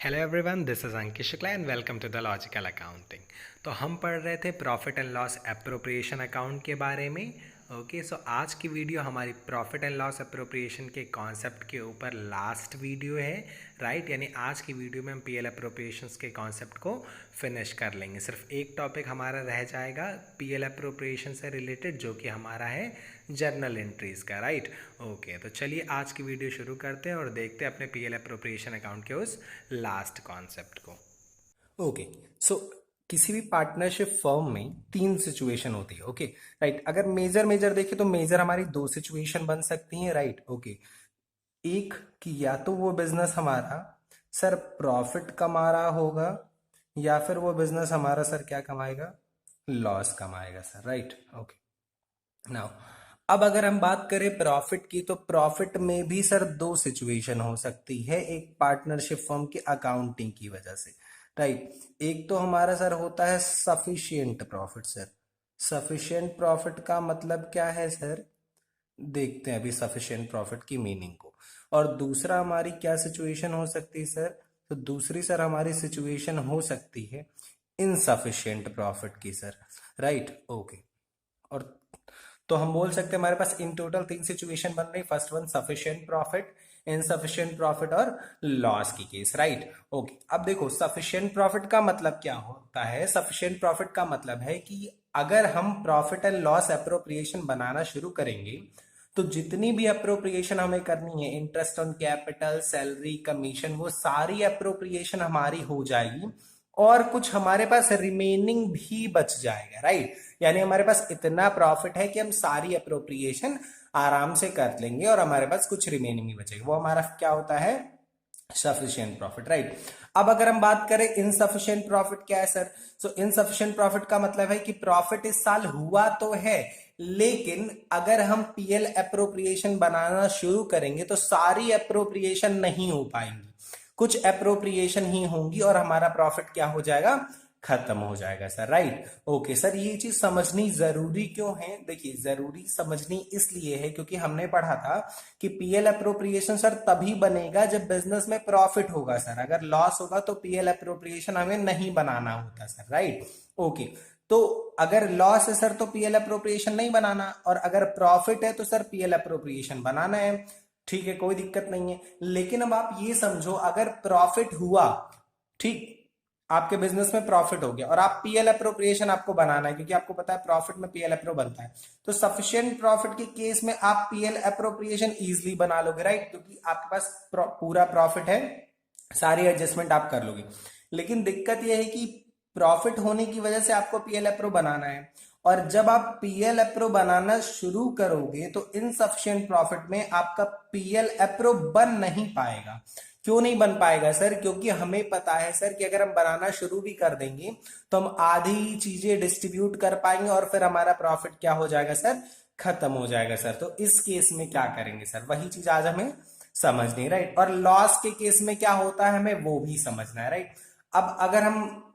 Hello everyone, this is Ankit Shukla and welcome to the logical accounting. तो हम पढ़ रहे थे profit and loss appropriation account के बारे में। सो आज की वीडियो हमारी प्रॉफिट एंड लॉस एप्रोप्रिएशन के कॉन्सेप्ट के ऊपर लास्ट वीडियो है, राइट। यानी आज की वीडियो में हम पीएल एप्रोप्रिएशंस के कॉन्सेप्ट को फिनिश कर लेंगे। सिर्फ एक टॉपिक हमारा रह जाएगा पीएल एप्रोप्रिएशन से रिलेटेड, जो कि हमारा है जर्नल एंट्रीज का, राइट। तो चलिए आज की वीडियो शुरू करते हैं और देखते हैं अपने पीएल एप्रोप्रिएशन अकाउंट के उस लास्ट कॉन्सेप्ट को। ओके सो किसी भी पार्टनरशिप फर्म में तीन सिचुएशन होती है, ओके राइट। अगर मेजर देखें तो मेजर हमारी दो सिचुएशन बन सकती हैं, राइट। एक कि या तो वो बिजनेस हमारा सर प्रॉफिट कमा रहा होगा, या फिर वो बिजनेस हमारा सर क्या कमाएगा, लॉस कमाएगा सर, राइट। नाउ अब अगर हम बात करें प्रॉफिट की, तो प्रॉफिट में भी सर दो सिचुएशन हो सकती है एक पार्टनरशिप फर्म की अकाउंटिंग की वजह से, राइट। एक तो हमारा सर होता है sufficient profit sir. Sufficient profit का मतलब क्या है सर, देखते हैं अभी सफिशिएंट प्रॉफिट की मीनिंग को। और दूसरा हमारी क्या सिचुएशन हो सकती है सर, तो दूसरी सर हमारी सिचुएशन हो सकती है इनसफिशिएंट प्रॉफिट की सर, राइट। और तो हम बोल सकते हैं हमारे पास इन टोटल तीन सिचुएशन बन रही। First one sufficient profit, insufficient profit और लॉस की केस, राइट। अब देखो सफिशिएंट प्रॉफिट का मतलब क्या होता है। सफिशिएंट प्रॉफिट का मतलब है कि अगर हम प्रॉफिट एंड लॉस अप्रोप्रिएशन बनाना शुरू करेंगे तो जितनी भी अप्रोप्रिएशन हमें करनी है, interest on capital, salary, commission, वो सारी अप्रोप्रिएशन हमारी हो जाएगी और कुछ हमारे पास रिमेनिंग भी बच जाएगा, राइट। यानी हमारे पास इतना प्रॉफिट है कि हम सारी अप्रोप्रिएशन आराम से कर लेंगे और हमारे पास कुछ रिमेनिंग ही बचेगा। वो हमारा क्या होता है, सफिशिएंट प्रॉफिट, राइट। अब अगर हम बात करें इनसफिशिएंट प्रॉफिट क्या है सर, सो इनसफिशिएंट प्रॉफिट का मतलब है कि प्रॉफिट इस साल हुआ तो है, लेकिन अगर हम पीएल अप्रोप्रिएशन बनाना शुरू करेंगे तो सारी अप्रोप्रिएशन नहीं हो पाएंगी, कुछ अप्रोप्रिएशन ही होंगी और हमारा प्रॉफिट क्या हो जाएगा, खत्म हो जाएगा सर, राइट। सर ये चीज समझनी जरूरी क्यों है, देखिए जरूरी समझनी इसलिए है क्योंकि हमने पढ़ा था कि पीएल अप्रोप्रिएशन सर तभी बनेगा जब बिजनेस में प्रॉफिट होगा सर। अगर लॉस होगा तो पीएल अप्रोप्रिएशन हमें नहीं बनाना होता सर, राइट। ओके तो अगर लॉस है सर तो पीएल अप्रोप्रिएशन नहीं बनाना, और अगर प्रॉफिट है तो सर पीएल अप्रोप्रिएशन बनाना है, ठीक है, कोई दिक्कत नहीं है। लेकिन अब आप ये समझो अगर प्रॉफिट हुआ, ठीक, आपके बिजनेस में प्रॉफिट हो गया और आप पीएल अप्रोप्रिएशन आपको बनाना है क्योंकि आपको पता है प्रॉफिट में पीएल अप्रो बनता है, तो सफिशिएंट प्रॉफिट के केस में आप पीएल अप्रोप्रिएशन इजीली बना लोगे, राइट, क्योंकि आपके पास पूरा प्रॉफिट है, सारी एडजस्टमेंट आप कर लोगे। लेकिन दिक्कत यह है कि प्रॉफिट होने की वजह से आपको पीएल अप्रो बनाना है, और जब आप पीएल अप्रो बनाना शुरू करोगे तो इनसफिशिएंट प्रॉफिट में आपका पीएल अप्रो बन नहीं पाएगा। क्यों नहीं बन पाएगा सर, क्योंकि हमें पता है सर कि अगर हम बनाना शुरू भी कर देंगे तो हम आधी चीजें डिस्ट्रीब्यूट कर पाएंगे और फिर हमारा प्रॉफिट क्या हो जाएगा सर, खत्म हो जाएगा सर। तो इस केस में क्या करेंगे सर, वही चीज आज हमें समझनी, राइट। और लॉस के केस में क्या होता है हमें वो भी समझना है, राइट। अब अगर हम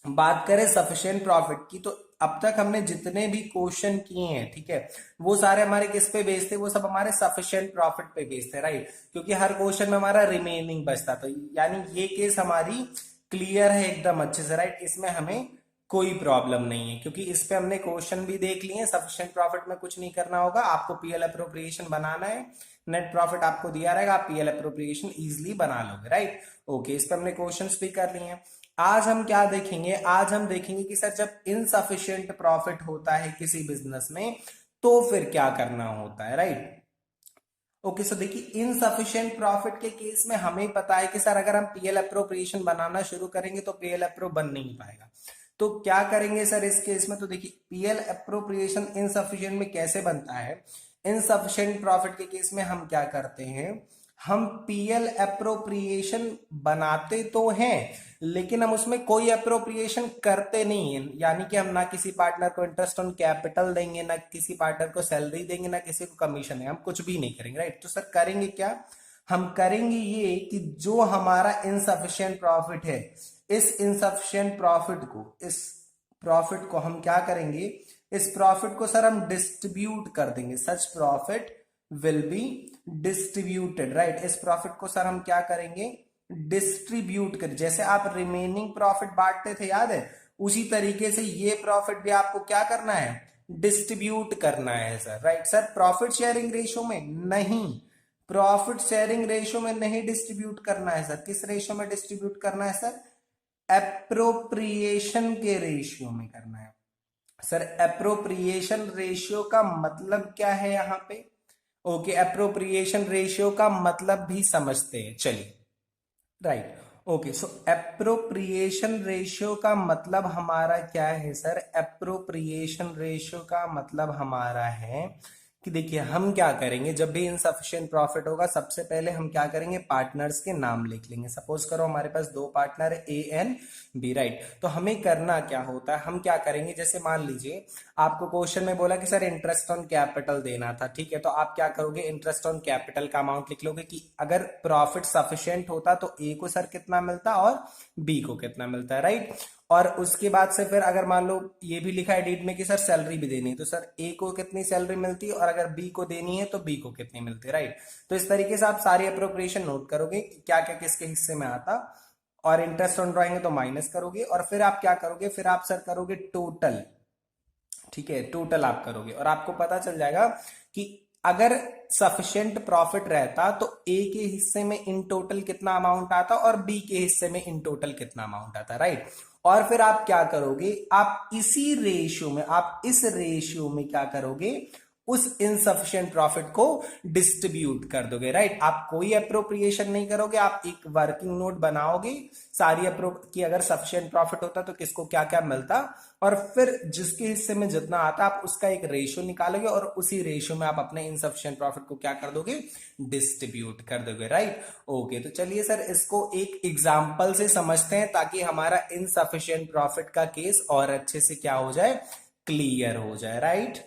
बात करें सफिशिएंट प्रॉफिट की, तो अब तक हमने जितने भी क्वेश्चन किए हैं, ठीक है, वो सारे हमारे किस पे बेस्ड थे, वो सब हमारे सफिशिएंट प्रॉफिट पे बेस्ड थे, राइट। क्योंकि हर क्वेश्चन में हमारा रिमेनिंग बचता, तो यानी ये केस हमारी क्लियर है एकदम अच्छे से, राइट। इसमें हमें कोई प्रॉब्लम नहीं है क्योंकि इस पे हमने क्वेश्चन भी देख लिए हैं। सफिशिएंट प्रॉफिट में कुछ नहीं करना होगा, आपको पीएल अप्रोप्रिएशन बनाना है, नेट प्रॉफिट आपको दिया रहेगा, आप पीएल अप्रोप्रिएशन इजिली बना लोगे, राइट। इस पे हमने क्वेश्चंस भी कर लिए हैं। आज हम क्या देखेंगे, आज हम देखेंगे कि सर जब इनसफिशिएंट प्रॉफिट होता है किसी बिजनेस में तो फिर क्या करना होता है, राइट। सो देखिए इनसफिशिएंट प्रॉफिट के केस में हमें पता है कि सर अगर हम पीएल अप्रोप्रिएशन बनाना शुरू करेंगे तो पीएल अप्रो बन नहीं पाएगा। तो क्या करेंगे सर इस केस में, तो देखिए पीएल अप्रोप्रिएशन इनसफिशिएंट में कैसे बनता है। इनसफिशिएंट प्रॉफिट के केस में हम क्या करते हैं, हम पीएल अप्रोप्रिएशन बनाते तो हैं लेकिन हम उसमें कोई अप्रोप्रिएशन करते नहीं है। यानी कि हम ना किसी पार्टनर को इंटरेस्ट ऑन कैपिटल देंगे, ना किसी पार्टनर को सैलरी देंगे, ना किसी को कमीशन देंगे, हम कुछ भी नहीं करेंगे, राइट। तो सर करेंगे क्या, हम करेंगे ये कि जो हमारा इनसफिशिएंट प्रॉफिट है, इस इनसफिशिएंट प्रॉफिट को, इस प्रॉफिट को हम क्या करेंगे, इस प्रॉफिट को सर हम डिस्ट्रीब्यूट कर देंगे। Such profit will be distributed, right. इस प्रॉफिट को सर हम क्या करेंगे, डिस्ट्रीब्यूट कर, जैसे आप रिमेनिंग प्रॉफिट बांटते थे याद है, उसी तरीके से ये प्रॉफिट भी आपको क्या करना है, डिस्ट्रीब्यूट करना है sir. Right sir, profit sharing ratio में नहीं, प्रॉफिट शेयरिंग रेशियो में नहीं डिस्ट्रीब्यूट करना है सर। किस रेशियो में डिस्ट्रीब्यूट करना है सर, एप्रोप्रिएशन के रेशियो में करना है सर। एप्रोप्रिएशन रेशियो का मतलब क्या है यहां पे, ओके, एप्रोप्रिएशन रेशियो का मतलब भी समझते हैं, चलिए। राइट, ओके, सो एप्रोप्रिएशन रेशियो का मतलब हमारा क्या है सर, एप्रोप्रिएशन रेशियो का मतलब हमारा है कि देखिए हम क्या करेंगे, जब भी इनसफिशिएंट प्रॉफिट होगा सबसे पहले हम क्या करेंगे, पार्टनर्स के नाम लिख लेंगे। सपोज करो हमारे पास दो पार्टनर है, ए एन बी। राइट, तो हमें करना क्या होता है, हम क्या करेंगे, जैसे मान लीजिए आपको क्वेश्चन में बोला कि सर इंटरेस्ट ऑन कैपिटल देना था, ठीक है, तो आप क्या करोगे, इंटरेस्ट ऑन कैपिटल का अमाउंट लिख लोगे कि अगर प्रॉफिट सफिशिएंट होता तो ए को सर कितना मिलता और बी को कितना मिलता है। राइट, और उसके बाद से फिर अगर मान लो ये भी लिखा है डीड में कि सर सैलरी भी देनी है, तो सर ए को कितनी सैलरी मिलती है और अगर बी को देनी है तो बी को कितनी मिलती है। राइट, तो इस तरीके से आप सारी अप्रोप्रिएशन नोट करोगे कि क्या क्या किसके हिस्से में आता, और इंटरेस्ट ऑन ड्राइंग तो माइनस करोगे, और फिर आप क्या करोगे, फिर आप सर करोगे टोटल, ठीक है, टोटल आप करोगे और आपको पता चल जाएगा कि अगर सफिशिएंट प्रॉफिट रहता तो ए के हिस्से में इन टोटल कितना अमाउंट आता और बी के हिस्से में इन टोटल कितना अमाउंट आता। राइट, और फिर आप क्या करोगे, आप इसी रेशियो में, आप इस रेशियो में क्या करोगे, उस इनसफिशिएंट प्रॉफिट को डिस्ट्रीब्यूट कर दोगे। राइट, आप कोई अप्रोप्रिएशन नहीं करोगे, आप एक वर्किंग नोट बनाओगे सारी अप्रो कि अगर सफिशिएंट प्रॉफिट होता तो किसको क्या क्या मिलता, और फिर जिसके हिस्से में जितना आता आप उसका एक रेशियो निकालोगे और उसी रेशियो में आप अपने इनसफिशिएंट प्रॉफिट को क्या कर दोगे, डिस्ट्रीब्यूट कर दोगे। राइट, ओके, तो चलिए सर इसको एक एग्जांपल से समझते हैं ताकि हमारा इनसफिशिएंट प्रॉफिट का केस और अच्छे से क्या हो जाए, क्लियर हो जाए। राइट,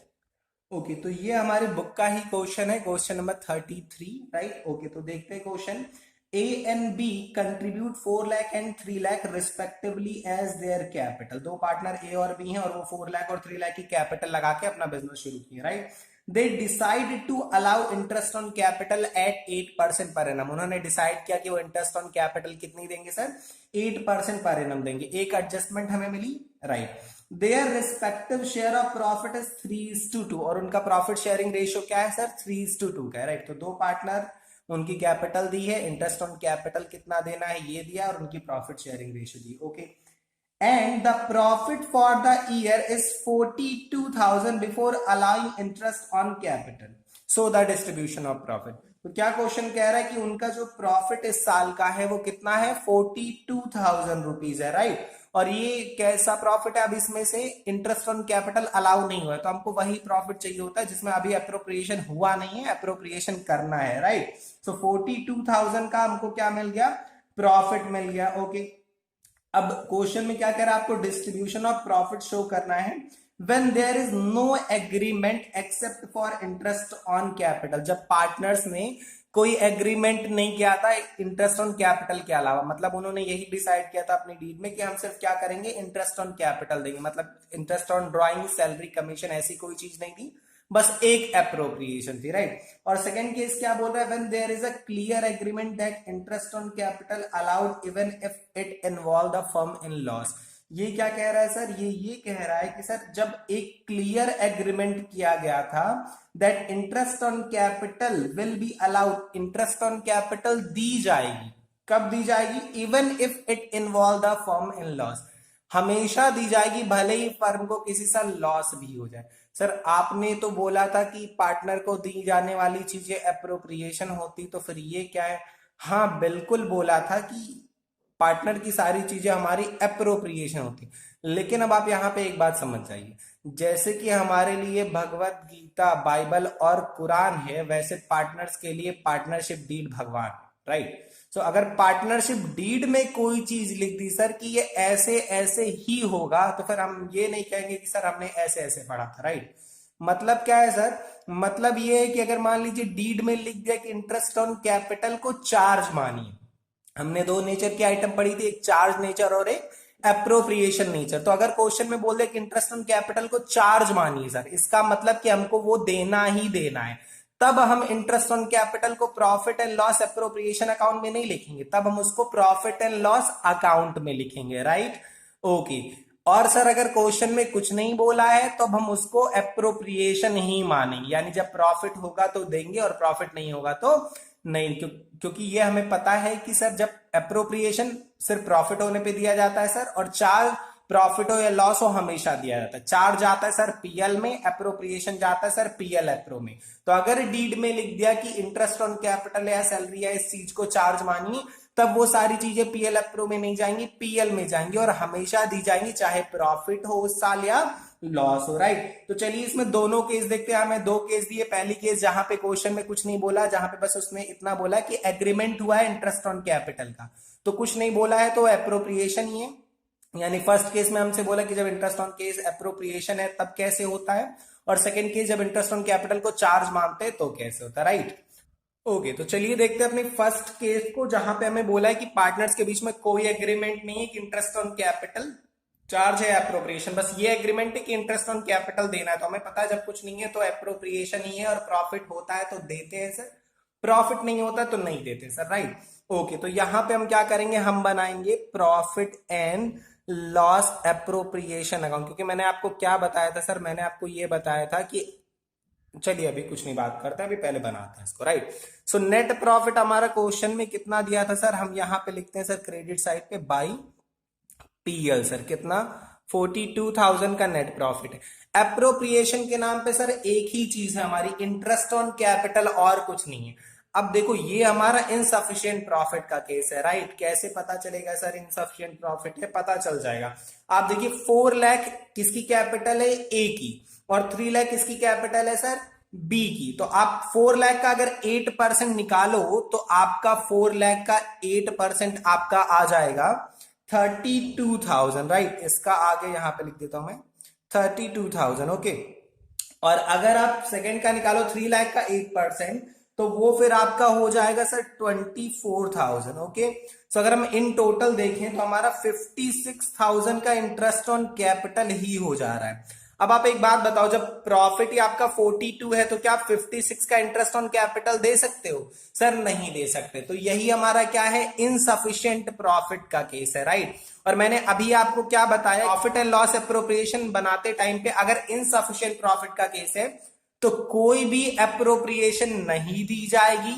ओके, तो ये हमारे बुक का ही क्वेश्चन है, क्वेश्चन नंबर 33। राइट, ओके, तो देखते हैं question. A and B contribute 4 lakh and 3 lakh respectively as their capital. दो पार्टनर ए और बी हैं और वो 4 लाख और 3 लाख की कैपिटल लगा के अपना बिजनेस शुरू किया। Right, they decide to allow interest on capital at 8% per annum. उन्होंने डिसाइड किया कि वो इंटरेस्ट ऑन कैपिटल कितनी देंगे सर, 8% पर एनम देंगे। एक एडजस्टमेंट हमें मिली। Right, their respective share of profit is 3:2 और उनका प्रॉफिट शेयरिंग रेशियो क्या है सर, 3:2 का है। राइट, तो दो पार्टनर, उनकी कैपिटल दी है, इंटरेस्ट ऑन कैपिटल कितना देना है ये दिया, और उनकी profit sharing ratio the. Okay, and the profit for the year is 42,000 before allowing interest on capital, so the distribution of profit. तो क्या क्वेश्चन कह रहा है कि उनका जो प्रॉफिट इस साल का है वो कितना है, 42,000 रुपीज है। राइट, और ये कैसा प्रॉफिट है, अब इसमें से इंटरेस्ट ऑन कैपिटल अलाउ नहीं हुआ है, तो हमको वही प्रॉफिट चाहिए होता है जिसमें अभी अप्रोप्रिएशन हुआ नहीं है, अप्रोप्रिएशन करना है। राइट, सो 42,000 का हमको क्या मिल गया, प्रॉफिट मिल गया। ओके, अब क्वेश्चन में क्या कह रहा है, आपको डिस्ट्रीब्यूशन ऑफ प्रॉफिट शो करना है when there is no agreement except for interest on capital। जब पार्टनर्स ने कोई एग्रीमेंट नहीं किया था इंटरेस्ट ऑन कैपिटल के अलावा, मतलब उन्होंने यही डिसाइड किया था अपनी डीड में कि हम सिर्फ क्या करेंगे, इंटरेस्ट ऑन कैपिटल देंगे, मतलब interest on drawing, salary, commission, ऐसी कोई चीज नहीं थी, बस एक अप्रोप्रिएशन थी। राइट, और सेकंड केस क्या बोल रहा है, when there is a clear agreement that interest on capital allowed even if it involve the firm in loss. ये क्या कह रहा है सर, ये कह रहा है कि सर जब एक क्लियर एग्रीमेंट किया गया था that interest on capital will be allowed, interest on capital दी जाएगी, कब दी जाएगी, even if it involve the firm in loss, हमेशा दी जाएगी भले ही फर्म को किसी सा लॉस भी हो जाए। सर आपने तो बोला था कि पार्टनर को दी जाने वाली चीजें अप्रोप्रिएशन होती, तो फिर ये क्या है, हाँ बिल्कुल बोला था कि पार्टनर की सारी चीजें हमारी अप्रोप्रिएशन होती, लेकिन अब आप यहां पे एक बात समझ जाइए, जैसे कि हमारे लिए भगवत गीता, बाइबल और कुरान है, वैसे पार्टनर्स के लिए पार्टनरशिप डीड भगवान। राइट, सो अगर पार्टनरशिप डीड में कोई चीज लिख दी सर कि ये ऐसे ऐसे ही होगा, तो फिर हम ये नहीं कहेंगे कि सर हमने ऐसे ऐसे पढ़ा था। राइट, मतलब क्या है सर, मतलब ये है कि अगर मान लीजिए डीड में लिख दिया कि इंटरेस्ट ऑन कैपिटल को चार्ज मानिए, हमने दो नेचर की आइटम पढ़ी थी, एक चार्ज नेचर और एक अप्रोप्रिएशन नेचर, तो अगर क्वेश्चन में बोल दे कि इंटरेस्ट ऑन कैपिटल को चार्ज मानिए सर, इसका मतलब कि हमको वो देना ही देना है, तब हम इंटरेस्ट ऑन कैपिटल को profit and loss appropriation account में नहीं लिखेंगे, तब हम उसको प्रॉफिट एंड लॉस अकाउंट में लिखेंगे, राइट। ओके, और सर अगर क्वेश्चन में कुछ नहीं बोला है तो हम उसको एप्रोप्रिएशन ही मानेंगे, यानी जब प्रॉफिट होगा तो देंगे और प्रॉफिट नहीं होगा तो नहीं, क्योंकि ये हमें पता है कि सर जब एप्रोप्रिएशन सिर्फ प्रॉफिट होने पे दिया जाता है सर, और चार्ज प्रॉफिट हो या लॉस हो हमेशा दिया जाता है। चार्ज जाता है सर पीएल में, एप्रोप्रिएशन जाता है सर पीएल एप्रो में। तो अगर डीड में लिख दिया कि इंटरेस्ट ऑन कैपिटल या सैलरी या इस चीज को चार्ज मानिए, तब वो सारी चीजें पीएल एप्रो में नहीं जाएंगी, पीएल में जाएंगी और हमेशा दी जाएंगी, चाहे प्रॉफिट हो उस साल या लॉस हो, राइट। तो चलिए इसमें दोनों केस देखते हैं। हमें दो केस दिए, पहली केस जहां पे क्वेश्चन में कुछ नहीं बोला, जहां पे बस उसने इतना बोला कि एग्रीमेंट हुआ है इंटरेस्ट ऑन कैपिटल का, तो कुछ नहीं बोला है तो एप्रोप्रिएशन ही है। यानी फर्स्ट केस में हमसे बोला कि जब इंटरेस्ट ऑन केस एप्रोप्रिएशन है तब कैसे होता है, और सेकंड केस जब इंटरेस्ट ऑन कैपिटल को चार्ज मानते हैं तो कैसे होता है, राइट। ओके, तो चलिए देखते हैं अपनी फर्स्ट केस को, जहां पे हमें बोला है कि पार्टनर्स के बीच में कोई एग्रीमेंट नहीं है कि इंटरेस्ट ऑन कैपिटल चार्ज है एप्रोप्रिएशन, बस ये एग्रीमेंट है कि इंटरेस्ट ऑन कैपिटल देना है। तो हमें पता है जब कुछ नहीं है तो एप्रोप्रिएशन ही है, और प्रॉफिट होता है तो देते हैं सर, प्रॉफिट नहीं होता तो नहीं देते सर, राइट। ओके, तो यहां पे हम क्या करेंगे, हम बनाएंगे profit and loss appropriation account, क्योंकि मैंने आपको क्या बताया था सर, मैंने आपको ये बताया था कि चलिए अभी कुछ नहीं बात करते, अभी पहले बनाते हैं इसको, राइट। सो नेट प्रॉफिट हमारा क्वेश्चन में कितना दिया था सर, हम यहां पे लिखते हैं सर क्रेडिट साइड पे बाई पीएल, सर कितना 42,000 का नेट प्रॉफिट है। एप्रोप्रिएशन के नाम पे सर एक ही चीज है हमारी, इंटरेस्ट ऑन कैपिटल, और कुछ नहीं है। अब देखो ये हमारा इनसफिशिएंट प्रॉफिट का केस है, राइट। कैसे पता चलेगा सर इनसफिशिएंट प्रॉफिट है, पता चल जाएगा। आप देखिए 4 लाख किसकी कैपिटल है, ए की, और 3 लाख किसकी कैपिटल है सर, बी की। तो आप 4 लाख का अगर 8% निकालो तो आपका 4 लाख का 8% आपका आ जाएगा 32,000, राइट। इसका आगे यहां पे लिख देता हूं मैं 32,000, ओके। और अगर आप सेकंड का निकालो 3 लाख का 8%, तो वो फिर आपका हो जाएगा सर 24,000, ओके। सो अगर हम इन टोटल देखें तो हमारा 56,000 का इंटरेस्ट ऑन कैपिटल ही हो जा रहा है। अब आप एक बात बताओ, जब प्रॉफिट ही आपका 42 है तो क्या आप 56 का इंटरेस्ट ऑन कैपिटल दे सकते हो सर, नहीं दे सकते। तो यही हमारा क्या है, इनसफिशिएंट प्रॉफिट का केस है, राइट। और मैंने अभी आपको क्या बताया, प्रॉफिट एंड लॉस एप्रोप्रिएशन बनाते टाइम पे अगर इनसफिशिएंट प्रॉफिट का केस है तो कोई भी एप्रोप्रिएशन नहीं दी जाएगी।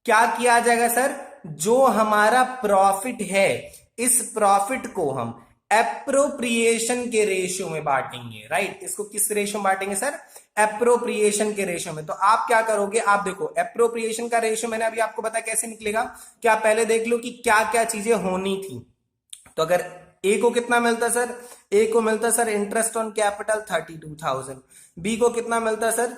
क्या किया जाएगा सर, जो हमारा प्रॉफिट है इस प्रॉफिट को हम एप्रोप्रिएशन के रेशियो में बांटेंगे, राइट। इसको किस रेशियो में बांटेंगे सर, एप्रोप्रिएशन के रेशियो में। तो आप क्या करोगे, आप देखो एप्रोप्रिएशन का रेशियो मैंने अभी आपको बताया कैसे निकलेगा, कि आप पहले देख लो कि क्या क्या चीजें होनी थी। तो अगर ए को कितना मिलता सर, ए को मिलता sir interest on capital 32,000, B को कितना मिलता सर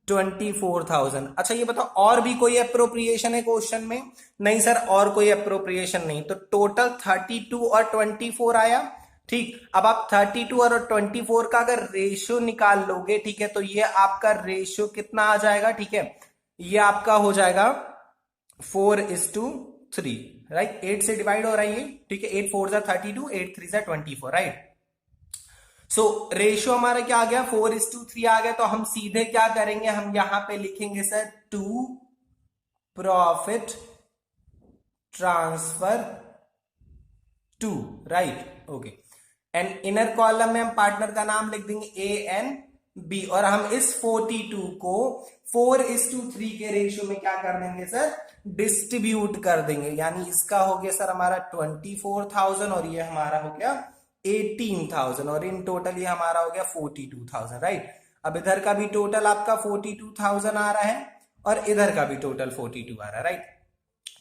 24,000। अच्छा ये बताओ और भी कोई एप्रोप्रिएशन है क्वेश्चन में, नहीं सर और कोई एप्रोप्रिएशन नहीं। तो टोटल 32 और 24 आया, ठीक। अब आप 32 और 24 का अगर रेशियो निकाल लोगे, ठीक है, तो ये आपका रेशियो कितना आ जाएगा, ठीक है, ये आपका हो जाएगा 4:3, राइट। 8 से डिवाइड हो रहा है ये, ठीक है, 8 4 जा 32, 8 3 जा 24, राइट। सो रेशियो हमारा क्या आ गया, 4:3 आ गया। तो हम सीधे क्या करेंगे, हम यहां पे लिखेंगे sir to profit transfer to, right, okay. And inner column में हम पार्टनर का नाम लिख देंगे ए एन बी, और हम इस 42 को 4:3 के रेशियो में क्या कर देंगे सर, डिस्ट्रीब्यूट कर देंगे। यानी इसका हो गया सर हमारा 24,000 और ये हमारा हो गया 18,000, और इन टोटल ये हमारा हो गया 42,000, राइट। अब इधर का भी टोटल आपका 42,000 आ रहा है और इधर का भी टोटल 42 आ रहा है, राइट।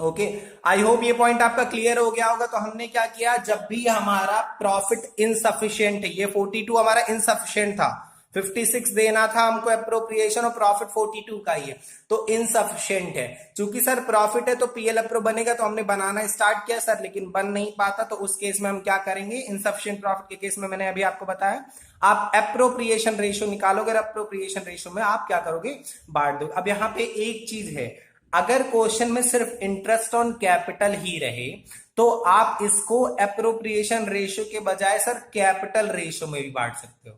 ओके, आई होप ये पॉइंट आपका क्लियर हो गया होगा। तो हमने क्या किया, जब भी हमारा प्रॉफिट इनसफिशिएंट है, ये 42 हमारा इनसफिशिएंट था, 56 देना था हमको एप्रोप्रिएशन, और प्रॉफिट 42 का ही है, तो इनसफिशिएंट है। चूंकि सर प्रॉफिट है तो पीएल एप्रो बनेगा, तो हमने बनाना स्टार्ट किया सर, लेकिन बन नहीं पाता। तो उस केस में हम क्या करेंगे, इनसफिशिएंट प्रॉफिट के केस में मैंने अभी आपको बताया आप एप्रोप्रिएशन रेशियो निकालोगे, एप्रोप्रिएशन रेशियो में आप क्या करोगे, बांट दो। अब यहाँ पे एक चीज है, अगर क्वेश्चन में सिर्फ इंटरेस्ट ऑन कैपिटल ही रहे तो आप इसको एप्रोप्रिएशन रेशियो के बजाय सर कैपिटल रेशियो में भी बांट सकते हो,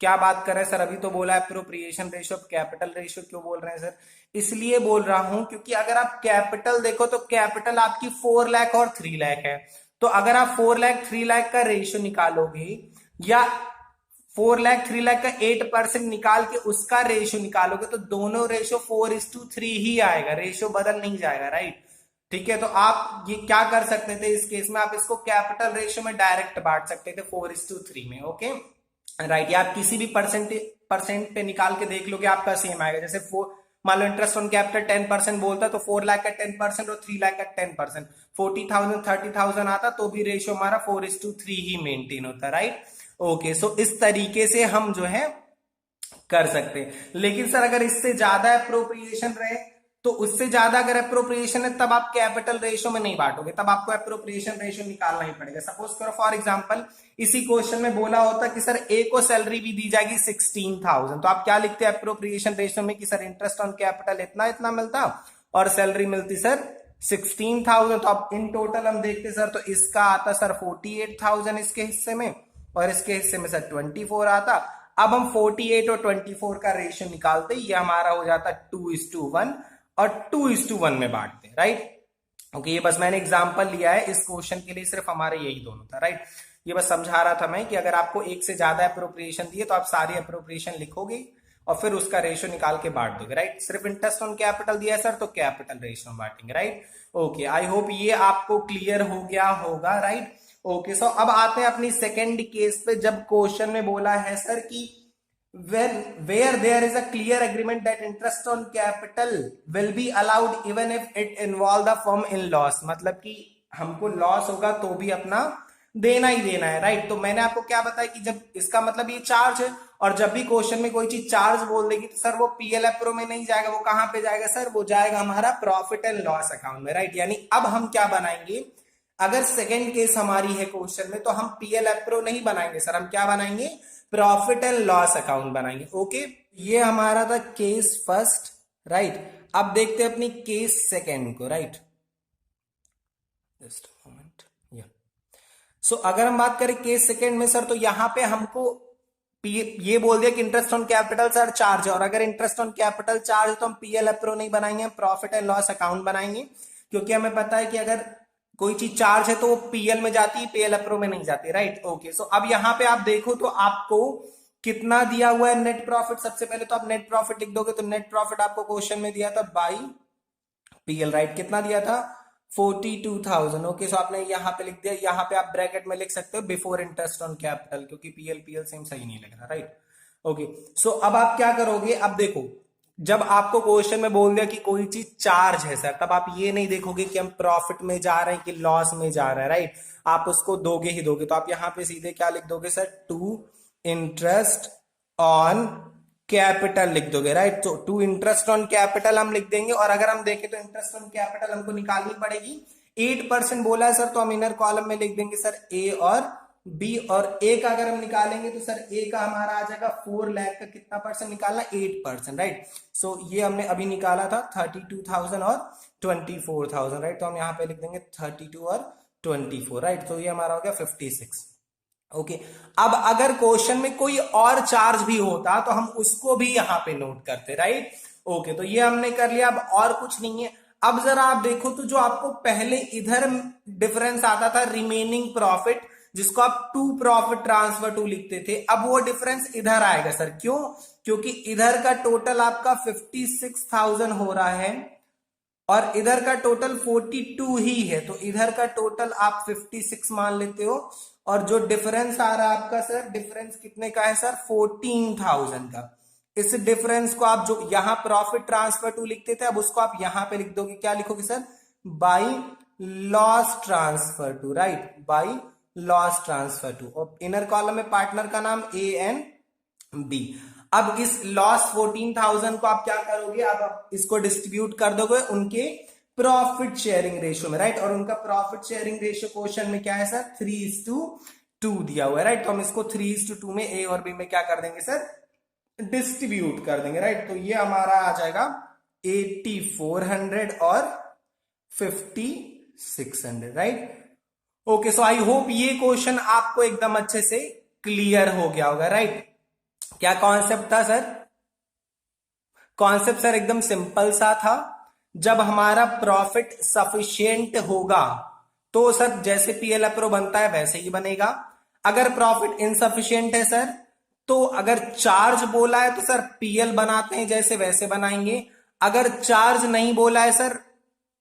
क्या बात कर रहे हैं सर, अभी तो बोला एप्रोप्रिएशन रेशियो, कैपिटल रेशियो क्यों बोल रहे हैं सर? इसलिए बोल रहा हूं क्योंकि अगर आप कैपिटल देखो तो कैपिटल आपकी 4 लाख और 3 लाख है। तो अगर आप 4 लाख 3 लाख का रेशियो निकालोगे या 4 लाख 3 लाख का 8% निकाल के उसका रेशियो निकालोगे तो दोनों रेशियो 4:3 ही आएगा, रेशियो बदल नहीं जाएगा, राइट। ठीक है, तो आप ये क्या कर सकते थे इस केस में, आप इसको कैपिटल रेशियो में डायरेक्ट बांट सकते थे 4:3 में, ओके राइट। या आप किसी भी परसेंट पे निकाल के देख लोगे आपका सेम आएगा। जैसे मान लो इंटरेस्ट ऑन कैपिटल 10% बोलता तो 4 लाख का 10% और 3 लाख का 10%, 40,000 30,000 आता तो भी रेशियो हमारा 4:3 ही मेंटेन होता, राइट। ओके, सो इस तरीके से हम जो है कर सकते हैं। लेकिन सर अगर इससे ज्यादा अप्रोप्रिएशन रहे तो उससे ज्यादा अगर अप्रोप्रिएशन है तब आप कैपिटल रेशियो में नहीं बांटोगे, तब आपको अप्रोप्रिएशन रेशियो निकालना ही पड़ेगा। सपोज करो फॉर एग्जांपल इसी क्वेश्चन में बोला होता कि सर ए को सैलरी भी दी जाएगी 16,000, तो आप क्या लिखते हैं अप्रोप्रिएशन रेशियो में कि सर इंटरेस्ट ऑन कैपिटल इतना इतना मिलता और सैलरी मिलती सर 16,000। तो अब इन टोटल हम देखते सर तो इसका आता सर 48,000 इसके हिस्से में और इसके हिस्से में सर 24 आता। अब हम 48 और 24 का रेशियो निकालते, ये हमारा हो जाता 2:1 और 2:1 में बांटते, राइट। ओके, ये बस मैंने एग्जांपल लिया है इस क्वेश्चन के लिए, सिर्फ हमारे यही दोनों था, राइट। ये बस समझा रहा था मैं कि अगर आपको एक से ज्यादा अप्रोप्रिएशन दिए तो आप सारी अप्रोप्रिएशन लिखोगे और फिर उसका रेशियो निकाल के बांट दोगे, राइट। सिर्फ इंटरेस्ट ऑन कैपिटल दिया है सर तो कैपिटल रेशियो में बांटेंगे, राइट। ओके, आई होप ये आपको क्लियर हो गया होगा, राइट। ओके, सो अब आते हैं अपनी सेकेंड केस पे, जब क्वेश्चन में बोला है सर कि where there is a clear agreement that interest on capital will be allowed even if it involve the firm in loss, मतलब कि हमको लॉस होगा तो भी अपना देना ही देना है, राइट। तो मैंने आपको क्या बताया कि जब इसका मतलब ये चार्ज है और जब भी क्वेश्चन में कोई चीज चार्ज बोल देगी तो सर वो पीएल एप्रो में नहीं जाएगा, वो कहां पे जाएगा सर, वो जाएगा हमारा प्रॉफिट एंड लॉस अकाउंट में, राइट। यानी अब हम क्या बनाएंगे, अगर सेकेंड केस हमारी है क्वेश्चन में तो हम पीएल एप्रो नहीं बनाएंगे सर, हम क्या बनाएंगे, प्रॉफिट एंड लॉस अकाउंट बनाएंगे। ओके, ये हमारा था केस फर्स्ट, राइट। अब देखते हैं अपनी केस सेकेंड को, राइट। जस्ट मोमेंट, सो अगर हम बात करें केस सेकेंड में सर तो यहां पे हमको ये बोल दिया कि interest on capital sir charge है, और अगर इंटरेस्ट ऑन कैपिटल चार्ज है तो हम पीएल एप्रो नहीं बनाएंगे, हम प्रॉफिट एंड लॉस अकाउंट बनाएंगे, क्योंकि हमें पता है कि अगर कोई चीज चार्ज है तो वो पीएल में जाती है, पीएल एप्रो में नहीं जाती, राइट। ओके, सो अब यहां पे आप देखो तो आपको कितना दिया हुआ है नेट प्रॉफिट, सबसे पहले तो आप नेट प्रॉफिट लिख दोगे तो नेट प्रॉफिट आपको क्वेश्चन में दिया था बाई पीएल, राइट। कितना दिया था 42,000। ओके, सो आपने यहां पे लिख दिया, यहां पे आप ब्रैकेट में लिख सकते हो बिफोर इंटरेस्ट ऑन कैपिटल, क्योंकि पीएल पीएल सेम सही नहीं लग रहा, राइट। ओके, सो अब आप क्या करोगे, अब देखो जब आपको क्वेश्चन में बोल दिया कि कोई चीज चार्ज है सर, तब आप ये नहीं देखोगे कि हम प्रॉफिट में जा रहे हैं कि लॉस में जा रहे हैं, राइट। आप उसको दोगे ही दोगे, तो आप यहां पे सीधे क्या लिख दोगे sir, to interest on capital लिख दोगे, राइट। तो टू इंटरेस्ट ऑन कैपिटल हम लिख देंगे, और अगर हम देखें तो इंटरेस्ट ऑन कैपिटल हमको निकालनी पड़ेगी, 8% बोला है सर तो हम इनर कॉलम में लिख देंगे सर ए और बी, और ए का अगर हम निकालेंगे तो सर ए का हमारा आ जाएगा 4 लाख का कितना परसेंट निकालना, 8%, राइट। सो ये हमने अभी निकाला था 32,000 और 24,000, राइट। तो हम यहाँ पे लिख देंगे 32 और 24, राइट। तो ये हमारा हो गया 56। ओके, अब अगर क्वेश्चन में कोई और चार्ज भी होता तो हम उसको भी यहां पे नोट करते, राइट। ओके, तो ये हमने कर लिया, अब और कुछ नहीं है। अब जरा आप देखो तो जो आपको पहले इधर डिफरेंस आता था रिमेनिंग प्रॉफिट, जिसको आप टू प्रॉफिट ट्रांसफर टू लिखते थे, अब वो डिफरेंस इधर आएगा सर, क्यों, क्योंकि इधर का टोटल आपका 56,000 हो रहा है और इधर का टोटल 42 ही है, तो इधर का टोटल आप 56 मान लेते हो, और जो डिफरेंस आ रहा है आपका सर, डिफरेंस कितने का है सर, 14,000 का। इस डिफरेंस को आप जो यहां प्रॉफिट ट्रांसफर टू लिखते थे, अब उसको आप यहां पे लिख दोगे, क्या लिखोगे sir, by loss transfer to, right, by loss transfer to, और इनर कॉलम में पार्टनर का नाम ए एन बी। अब इस लॉस 14,000 को आप क्या करोगे, अब इसको डिस्ट्रीब्यूट कर दोगे उनके प्रॉफिट शेयरिंग रेशियो में, राइट। और उनका प्रॉफिट शेयरिंग रेशियो क्वेश्चन में क्या है सर, 3:2 दिया हुआ है, राइट। तो हम इसको 3:2 में ए और बी में क्या कर देंगे सर, डिस्ट्रीब्यूट कर देंगे, राइट। तो ये हमारा आ जाएगा 8,400 और 5,600, right. Okay, so I hope ये क्वेश्चन आपको एकदम अच्छे से क्लियर हो गया होगा, राइट। क्या कॉन्सेप्ट था सर? कॉन्सेप्ट सर एकदम सिंपल सा था। जब हमारा प्रॉफिट सफिशिएंट होगा तो सर जैसे पीएल अप्रो बनता है वैसे ही बनेगा। अगर प्रॉफिट इनसफिशिएंट है सर, तो अगर चार्ज बोला है तो सर पीएल बनाते हैं जैसे वैसे बनाएंगे। अगर चार्ज नहीं बोला है सर,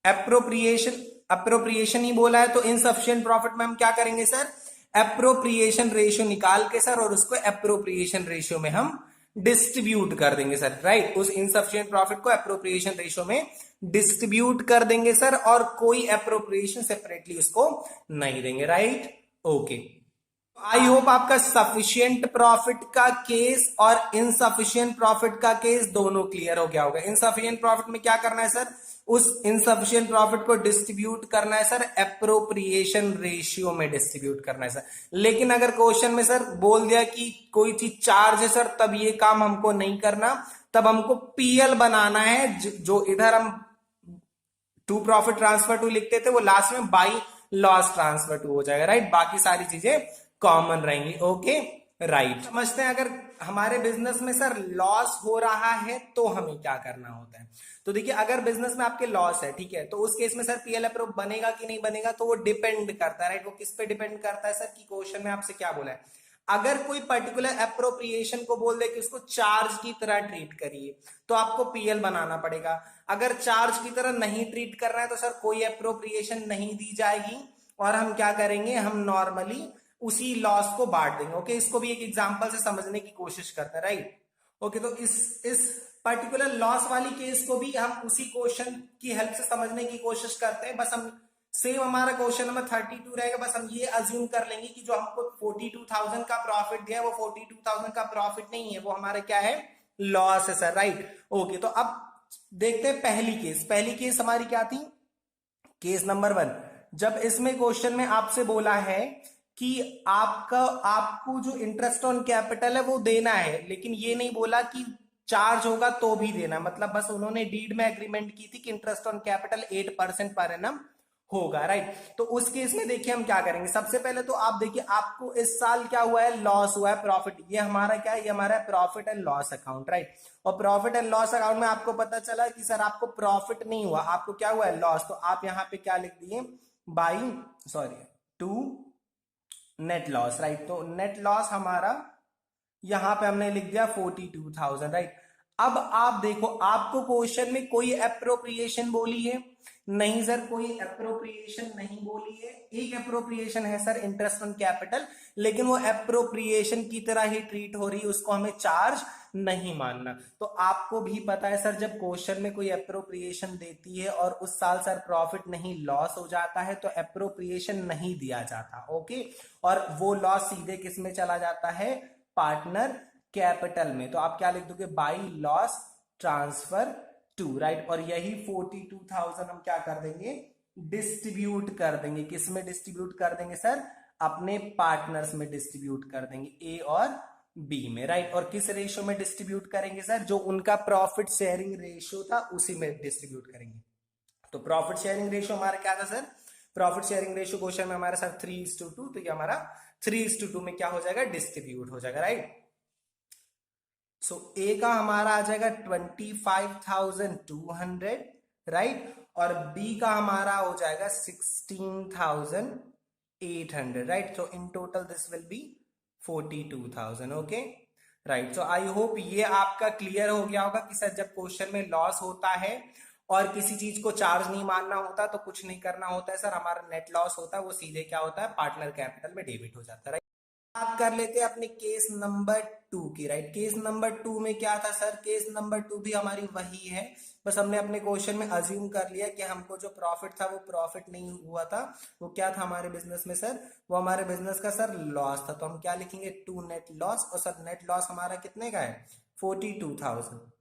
एप्रोप्रिएशन अप्रोप्रिएशन ही बोला है, तो इनसफिशिएंट प्रॉफिट में हम क्या करेंगे सर? एप्रोप्रिएशन रेशियो निकाल के सर और उसको एप्रोप्रिएशन रेशियो में हम डिस्ट्रीब्यूट कर देंगे सर, राइट। उस इनसफिशिएंट प्रॉफिट को एप्रोप्रिएशन रेशियो में डिस्ट्रीब्यूट कर देंगे सर, और कोई एप्रोप्रिएशन सेपरेटली उसको नहीं देंगे, राइट। ओके, आई होप आपका सफिशिएंट प्रॉफिट का केस और इनसफिशिएंट प्रॉफिट का केस दोनों क्लियर हो गया होगा। इनसफिशिएंट प्रॉफिट में क्या करना है सर? उस इनसफिशिएंट प्रॉफिट को डिस्ट्रीब्यूट करना है सर, एप्रोप्रिएशन रेशियो में डिस्ट्रीब्यूट करना है सर। लेकिन अगर क्वेश्चन में सर बोल दिया कि कोई चीज चार्ज है सर, तब ये काम हमको नहीं करना, तब हमको पीएल बनाना है। जो इधर हम टू प्रॉफिट ट्रांसफर टू लिखते थे वो लास्ट में बाई लॉस ट्रांसफर टू हो जाएगा, राइट। बाकी सारी चीजें कॉमन रहेंगी। Okay, right. समझते हैं अगर हमारे बिजनेस में सर लॉस हो रहा है तो हमें क्या करना होता है। तो देखिए, अगर बिजनेस में आपके लॉस है, ठीक है, तो उस केस में सर पीएल अप्रूव बनेगा कि नहीं बनेगा, तो वो डिपेंड करता है, राइट। वो किस पे डिपेंड करता है सर? कि क्वेश्चन में आपसे क्या बोला है। अगर कोई पर्टिकुलर एप्रोप्रिएशन को बोल दे कि उसको चार्ज की तरह ट्रीट करिए, तो आपको पीएल बनाना पड़ेगा। अगर चार्ज की तरह नहीं ट्रीट करना है तो सर कोई एप्रोप्रिएशन नहीं दी जाएगी, और हम क्या करेंगे, हम नॉर्मली उसी लॉस को बांट देंगे। ओके, इसको भी एक एग्जांपल से समझने की कोशिश करते हैं, राइट। ओके, तो इस पर्टिकुलर लॉस वाली केस को भी हम उसी क्वेश्चन की हेल्प से समझने की कोशिश करते हैं। बस हम सेम हमारा क्वेश्चन नंबर 32 रहेगा, बस हम ये अज्यूम कर लेंगे कि जो हमको 42,000 का प्रॉफिट दिया है वो 42,000 का प्रॉफिट नहीं है, वो हमारा क्या है? लॉस है सर, राइट। ओके, तो अब देखते हैं पहली केस। पहली केस हमारी क्या थी? Case number 1। जब इसमें क्वेश्चन में आपसे बोला है कि आपको जो इंटरेस्ट ऑन कैपिटल है वो देना है, लेकिन ये नहीं बोला कि चार्ज होगा तो भी देना। मतलब बस उन्होंने डीड में एग्रीमेंट की थी कि interest on capital 8% per annum होगा, राइट। तो उस केस में देखिए हम क्या करेंगे। सबसे पहले तो आप देखिए, आपको इस साल क्या हुआ है? लॉस हुआ है। प्रॉफिट, ये हमारा क्या है? ये हमारा profit and loss account, right. और प्रॉफिट एंड लॉस अकाउंट में आपको पता चला कि सर आपको प्रॉफिट नहीं हुआ, आपको क्या हुआ है? लॉस। तो आप यहां पे क्या लिख दिए? By two net loss, right. तो नेट लॉस हमारा यहां पे हमने लिख दिया 42,000, राइट। अब आप देखो, आपको क्वेश्चन में कोई एप्रोप्रिएशन बोली है? नहीं सर, कोई एप्रोप्रिएशन नहीं बोली है। एक एप्रोप्रिएशन है सर, इंटरेस्ट ऑन कैपिटल, लेकिन वो एप्रोप्रिएशन की तरह ही ट्रीट हो रही है, उसको हमें चार्ज नहीं मानना। तो आपको भी पता है सर, जब क्वेश्चन में कोई एप्रोप्रिएशन देती है और उस साल सर प्रॉफिट नहीं, लॉस हो जाता है, तो एप्रोप्रिएशन नहीं दिया जाता। ओके, और वो लॉस सीधे किस में चला जाता है? पार्टनर कैपिटल में। तो आप क्या लिख दोगे? By loss transfer to, right. और यही 42,000 हम क्या कर देंगे? डिस्ट्रीब्यूट कर देंगे। किस में डिस्ट्रीब्यूट कर देंगे सर? अपने पार्टनर्स में डिस्ट्रीब्यूट कर देंगे, ए और बी में, राइट। और किस रेशियो में डिस्ट्रीब्यूट करेंगे सर? जो उनका प्रॉफिट शेयरिंग रेशियो था उसी में डिस्ट्रीब्यूट करेंगे। तो प्रॉफिट शेयरिंग रेशियो हमारा क्या था sir? Profit sharing ratio question में हमारे साथ 3:2, तो ये हमारा 3:2 में क्या हो जाएगा? डिस्ट्रीब्यूट हो जाएगा, राइट। सो ए का हमारा आ जाएगा 25,200, राइट। और बी का हमारा हो जाएगा 16,800, right. So in total this will be 42,000। Okay, right. So I hope ये आपका क्लियर हो गया होगा कि सर जब क्वेश्चन में लॉस होता है और किसी चीज को चार्ज नहीं मानना होता तो कुछ नहीं करना होता है सर, हमारा नेट लॉस होता है वो सीधे क्या होता है? पार्टनर कैपिटल में डेबिट हो जाता है, राइट। बात कर लेते हैं अपने केस नंबर 2 की, राइट। केस नंबर 2 में क्या था सर? केस नंबर 2 भी हमारी वही है, बस हमने अपने क्वेश्चन में अज्यूम कर लिया कि हमको जो प्रॉफिट था वो प्रॉफिट नहीं हुआ था। वो क्या था हमारे बिजनेस में सर? वो हमारे बिजनेस का सर लॉस था। तो हम क्या लिखेंगे? To net loss. और सर नेट लॉस हमारा कितने का है? 42,000।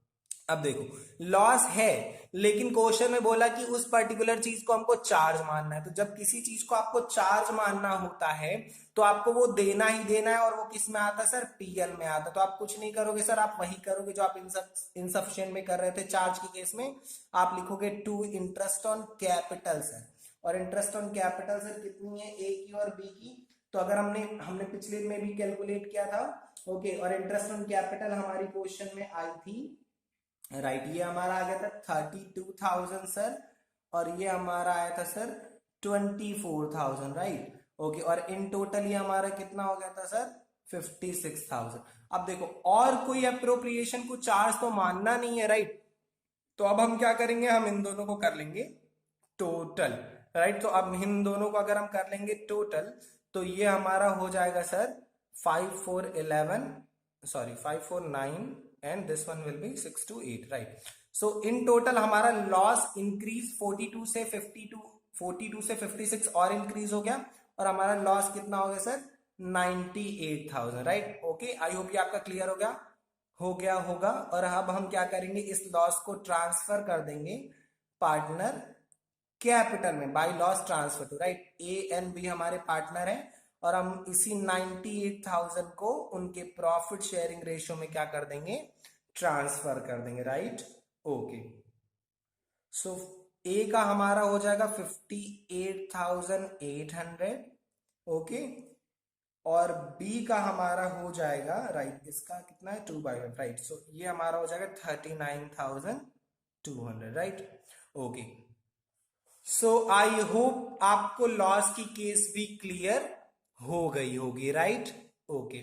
अब देखो, लॉस है, लेकिन क्वेश्चन में बोला कि उस पर्टिकुलर चीज को हमको चार्ज मानना है। तो जब किसी चीज को आपको चार्ज मानना होता है तो आपको वो देना ही देना है, और वो किस में आता है सर? पीएल में आता है। तो आप कुछ नहीं करोगे सर, आप वही करोगे जो आप इनसफिशिएंट में कर रहे थे चार्ज के केस में। आप लिखोगे to interest on capital sir. और इंटरेस्ट ऑन कैपिटल सर कितनी है? ए की और बी की? तो अगर हमने हमने पिछले में भी कैलकुलेट किया था, ओके, और इंटरेस्ट ऑन कैपिटल हमारी क्वेश्चन में आई थी, राइट, ये हमारा आ गया था 32,000 सर, और ये हमारा आया था सर 24,000, राइट, ओके, और इन टोटल ये हमारा कितना हो गया था सर 56,000। अब देखो और कोई अप्रोप्रिएशन को चार्ज तो मानना नहीं है, राइट, तो अब हम क्या करेंगे, हम इन दोनों को कर लेंगे टोटल, राइट, तो अब इन दोनों को अगर हम कर लेंगे टोटल तो ये हमारा हो जाएगा sir 5411, sorry 549, and this one will be 628, right. So in total हमारा लॉस इंक्रीज 42 से 52, 42 से 56 और इंक्रीज हो गया, और हमारा लॉस कितना हो गया sir 98,000, right, okay. I hope ये आपका क्लियर हो गया होगा। और अब हम क्या करेंगे, इस लॉस को ट्रांसफर कर देंगे पार्टनर कैपिटल में by loss transfer to, right, A and B हमारे पार्टनर हैं, और हम इसी 98,000 को उनके प्रॉफिट शेयरिंग रेशियो में क्या कर देंगे, ट्रांसफर कर देंगे, राइट, ओके। सो ए का हमारा हो जाएगा 58,800, ओके, और बी का हमारा हो जाएगा, राइट, इसका कितना है 2/5, राइट, सो ये हमारा हो जाएगा 39,200, right, okay. So I hope आपको लॉस की केस भी क्लियर हो गई होगी, राइट, ओके।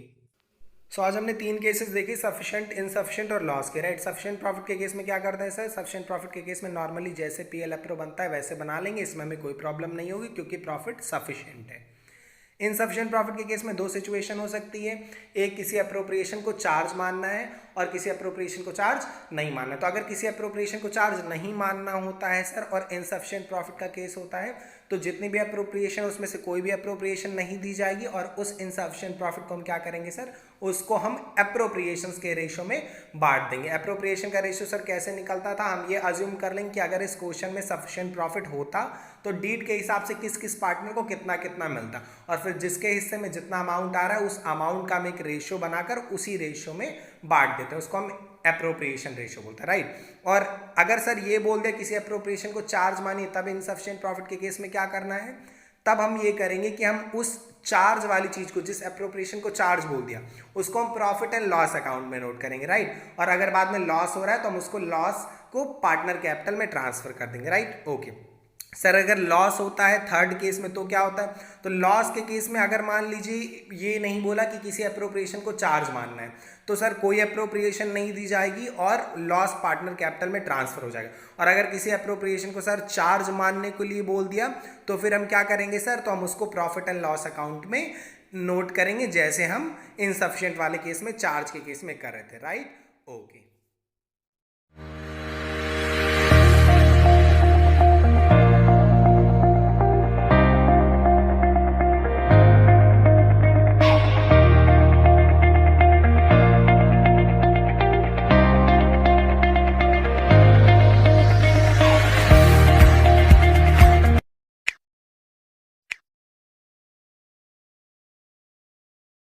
सो आज हमने 3 केसेस देखे, सफिशिएंट, इनसफिशिएंट और लॉस के, राइट। सफिशिएंट प्रॉफिट के केस में क्या करते हैं सर, सफिशिएंट प्रॉफिट के केस में नॉर्मली जैसे पीएल अप्रो बनता है वैसे बना लेंगे, इसमें हमें कोई प्रॉब्लम नहीं होगी क्योंकि प्रॉफिट सफिशिएंट है। इनसफिशिएंट प्रॉफिट के केस में 2 सिचुएशन हो सकती है, एक किसी अप्रोप्रिएशन को चार्ज मानना है और किसी अप्रोप्रिएशन को चार्ज नहीं मानना है। तो अगर किसी अप्रोप्रिएशन को चार्ज नहीं मानना होता है सर और इनसफिशिएंट प्रॉफिट का केस होता है तो जितनी भी अप्रोप्रिएशन उसमें से कोई भी अप्रोप्रिएशन नहीं दी जाएगी, और उस इनसफिशिएंट प्रॉफिट को हम क्या करेंगे सर, उसको हम अप्रोप्रिएशंस के रेशियो में बांट देंगे। अप्रोप्रिएशन का रेशियो सर कैसे निकलता था, हम ये अज्यूम कर लेंगे कि अगर इस क्वेश्चन में सफिशिएंट प्रॉफिट होता तो डीड के हिसाब से किस किस पार्टनर को कितना कितना मिलता, और फिर जिसके हिस्से में जितना अमाउंट आ रहा है उस अमाउंट का हम एक रेशियो बनाकर उसी रेशियो में बांट देते हैं, उसको हम अप्रोप्रिएशन रेशियो बोलते हैं, राइट। और अगर सर ये बोल दे किसी अप्रोप्रिएशन को चार्ज मानिए, तब इनसफिशिएंट प्रॉफिट के केस में क्या करना है, तब हम ये करेंगे कि हम उस चार्ज वाली चीज को, जिस अप्रोप्रिएशन को चार्ज बोल दिया, उसको हम प्रॉफिट एंड लॉस अकाउंट में नोट करेंगे, राइट। और अगर बाद में लॉस हो रहा है तो हम उसको लॉस को पार्टनर कैपिटल में ट्रांसफर कर देंगे, राइट, ओके। सर अगर लॉस होता है थर्ड केस में तो क्या होता है, तो लॉस के केस में अगर मान लीजिए ये नहीं बोला कि किसी अप्रोप्रिएशन को चार्ज मानना है, तो सर कोई अप्रोप्रिएशन नहीं दी जाएगी और लॉस पार्टनर कैपिटल में ट्रांसफर हो जाएगा। और अगर किसी अप्रोप्रिएशन को सर चार्ज मानने के लिए बोल दिया तो फिर हम क्या करेंगे सर, तो हम उसको प्रॉफिट एंड लॉस अकाउंट में नोट करेंगे, जैसे हम इनसफिशिएंट वाले केस में चार्ज के केस में कर रहे थे, राइट, ओके।